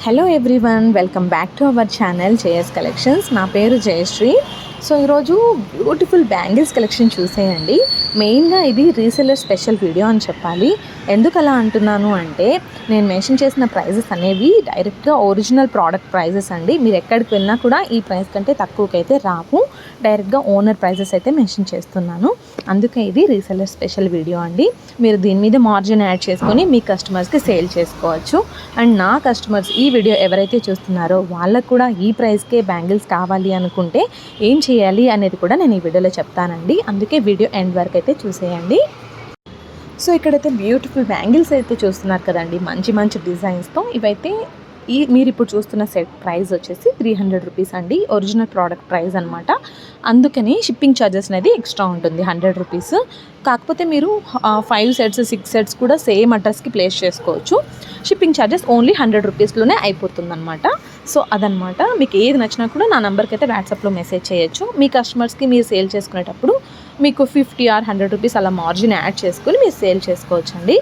Hello everyone, welcome back to our channel JS collections. నా పేరు Jayashree. So ఈరోజు beautiful bangles collection చూసేయండి. మెయిన్గా ఇది రీసెల్లర్ స్పెషల్ వీడియో అని చెప్పాలి. ఎందుకు అలా అంటున్నాను అంటే, నేను మెన్షన్ చేసిన ప్రైజెస్ అనేవి డైరెక్ట్గా ఒరిజినల్ ప్రోడక్ట్ ప్రైజెస్ అండి. మీరు ఎక్కడికి వెళ్ళినా కూడా ఈ ప్రైస్ కంటే తక్కువకైతే రావు. డైరెక్ట్గా ఓనర్ ప్రైజెస్ అయితే మెన్షన్ చేస్తున్నాను. అందుకే ఇది రీసెల్లర్ స్పెషల్ వీడియో అండి. మీరు దీని మీద మార్జిన్ యాడ్ చేసుకొని మీ కస్టమర్స్కి సేల్ చేసుకోవచ్చు. అండ్ నా కస్టమర్స్ ఈ వీడియో ఎవరైతే చూస్తున్నారో వాళ్ళకు కూడా ఈ ప్రైస్కే బ్యాంగిల్స్ కావాలి అనుకుంటే ఏం చేయాలి అనేది కూడా నేను ఈ వీడియోలో చెప్తానండి. అందుకే వీడియో ఎండ్ వరకు అయితే చూసేయండి. సో ఇక్కడైతే బ్యూటిఫుల్ బ్యాంగిల్స్ అయితే చూస్తున్నారు కదండి, మంచి మంచి డిజైన్స్తో. ఇవైతే మీరు ఇప్పుడు చూస్తున్న సెట్ ప్రైస్ వచ్చేసి 300 రూపీస్ అండి. ఒరిజినల్ ప్రోడక్ట్ ప్రైస్ అనమాట. అందుకని షిప్పింగ్ ఛార్జెస్ అనేది ఎక్స్ట్రా ఉంటుంది 100 రూపీస్. కాకపోతే మీరు 5 సెట్స్ 6 సెట్స్ కూడా సేమ్ అడ్రస్కి ప్లేస్ చేసుకోవచ్చు. షిప్పింగ్ ఛార్జెస్ ఓన్లీ 100 రూపీస్లోనే అయిపోతుంది అనమాట. సో అదనమాట. మీకు ఏది నచ్చినా కూడా నా నెంబర్కి అయితే వాట్సాప్లో మెసేజ్ చేయొచ్చు. మీ కస్టమర్స్కి మీరు సేల్ చేసుకునేటప్పుడు మీకు 50 or 100 రూపీస్ అలా మార్జిన్ యాడ్ చేసుకుని మీరు సేల్ చేసుకోవచ్చండి.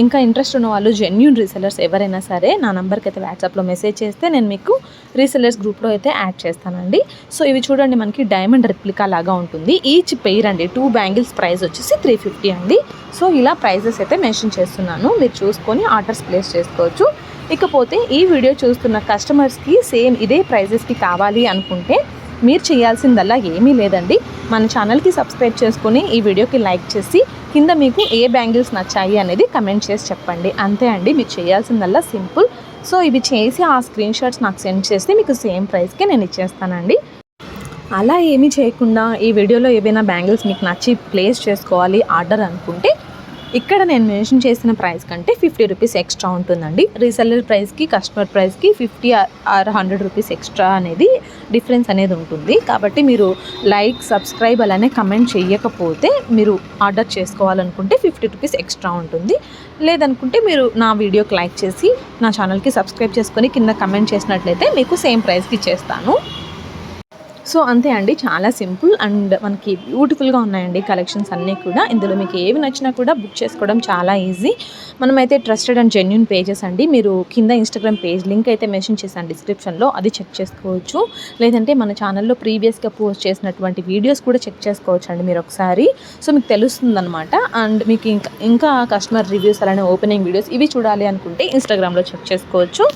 ఇంకా ఇంట్రెస్ట్ ఉన్న వాళ్ళు, జెన్యూన్ రీసెల్లర్స్ ఎవరైనా సరే నా నెంబర్కి అయితే వాట్సాప్లో మెసేజ్ చేస్తే నేను మీకు రీసెల్లర్స్ గ్రూప్లో అయితే యాడ్ చేస్తానండి. సో ఇవి చూడండి, మనకి డైమండ్ రిప్లికా లాగా ఉంటుంది. ఈచ్ పెయిర్ అండి 2 బ్యాంగిల్స్ ప్రైస్ వచ్చేసి 350 అండి. సో ఇలా ప్రైజెస్ అయితే మెన్షన్ చేస్తున్నాను, మీరు చూసుకొని ఆర్డర్స్ ప్లేస్ చేసుకోవచ్చు. ఇకపోతే ఈ వీడియో చూస్తున్న కస్టమర్స్కి సేమ్ ఇదే ప్రైజెస్కి కావాలి అనుకుంటే మీరు చేయాల్సిందల్లా ఏమీ లేదండి. మన ఛానల్కి సబ్స్క్రైబ్ చేసుకొని ఈ వీడియోకి లైక్ చేసి కింద మీకు ఏ బ్యాంగిల్స్ నచ్చాయి అనేది కమెంట్ చేసి చెప్పండి. అంతే అండి, మీరు చేయాల్సిందల్లా సింపుల్. సో ఇవి చేసి ఆ స్క్రీన్ షాట్స్ నాకు సెండ్ చేస్తే మీకు సేమ్ ప్రైస్కే నేను ఇచ్చేస్తానండి. అలా ఏమీ చేయకుండా ఈ వీడియోలో ఏవైనా బ్యాంగిల్స్ మీకు నచ్చి ప్లేస్ చేసుకోవాలి ఆర్డర్ అనుకుంటే ఇక్కడ నేను మెన్షన్ చేసిన ప్రైస్ కంటే 50 రూపీస్ ఎక్స్ట్రా ఉంటుందండి. రీసెల్లర్ ప్రైస్కి కస్టమర్ ప్రైస్కి 50 or 100 రూపీస్ ఎక్స్ట్రా అనేది డిఫరెన్స్ అనేది ఉంటుంది. కాబట్టి మీరు లైక్, సబ్స్క్రైబ్ అలానే కమెంట్ చేయకపోతే మీరు ఆర్డర్ చేసుకోవాలనుకుంటే 50 రూపీస్ ఎక్స్ట్రా ఉంటుంది. లేదనుకుంటే మీరు నా వీడియోకి లైక్ చేసి నా ఛానల్కి సబ్స్క్రైబ్ చేసుకొని కింద కమెంట్ చేసినట్లయితే మీకు సేమ్ ప్రైస్కి ఇచ్చేస్తాను. సో అంతే అండి, చాలా సింపుల్. అండ్ మనకి బ్యూటిఫుల్గా ఉన్నాయండి కలెక్షన్స్ అన్నీ కూడా. ఇందులో మీకు ఏవి నచ్చినా కూడా బుక్ చేసుకోవడం చాలా ఈజీ. మనమైతే ట్రస్టెడ్ అండ్ జెన్యూన్ పేజెస్ అండి. మీరు కింద ఇన్స్టాగ్రామ్ పేజ్ లింక్ అయితే మెన్షన్ చేశాను డిస్క్రిప్షన్లో, అది చెక్ చేసుకోవచ్చు. లేదంటే మన ఛానల్లో ప్రీవియస్గా పోస్ట్ చేసినటువంటి వీడియోస్ కూడా చెక్ చేసుకోవచ్చు అండి మీరు ఒకసారి. సో మీకు తెలుస్తుంది అనమాట. అండ్ మీకు ఇంకా కస్టమర్ రివ్యూస్ అలానే ఓపెనింగ్ వీడియోస్ ఇవి చూడాలి అనుకుంటే ఇన్స్టాగ్రామ్లో చెక్ చేసుకోవచ్చు.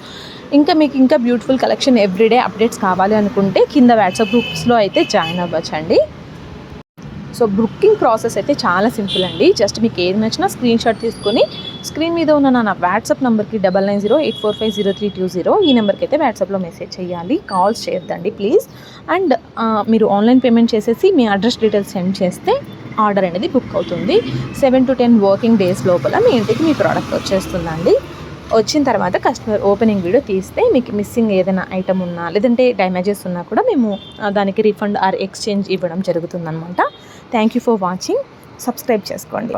ఇంకా మీకు ఇంకా బ్యూటిఫుల్ కలెక్షన్ ఎవ్రీడే అప్డేట్స్ కావాలి అనుకుంటే కింద వాట్సాప్ గ్రూప్స్లో అయితే జాయిన్ అవ్వచ్చండి. సో బుకింగ్ ప్రాసెస్ అయితే చాలా సింపుల్ అండి. జస్ట్ మీకు ఏది నచ్చినా స్క్రీన్ షాట్ తీసుకొని స్క్రీన్ మీద ఉన్న నా వాట్సాప్ నెంబర్కి 9908450320 ఈ నెంబర్కి అయితే వాట్సాప్లో మెసేజ్ చేయాలి. కాల్స్ చేయొద్దండి ప్లీజ్. అండ్ మీరు ఆన్లైన్ పేమెంట్ చేసేసి మీ అడ్రస్ డీటెయిల్స్ సెండ్ చేస్తే ఆర్డర్ అనేది బుక్ అవుతుంది. 7 to 10 వర్కింగ్ డేస్ లోపల మీ ఇంటికి మీ ప్రోడక్ట్ వచ్చేస్తుందండి. వచ్చిన తర్వాత కస్టమర్ ఓపెనింగ్ వీడియో తీస్తే మీకు మిస్సింగ్ ఏదైనా ఐటమ్ ఉన్నా లేదంటే డ్యామేజెస్ ఉన్నా కూడా మేము దానికి రీఫండ్ ఆర్ ఎక్స్చేంజ్ ఇవ్వడం జరుగుతుందన్నమాట. Thank you for watching. Subscribe చేసుకోండి.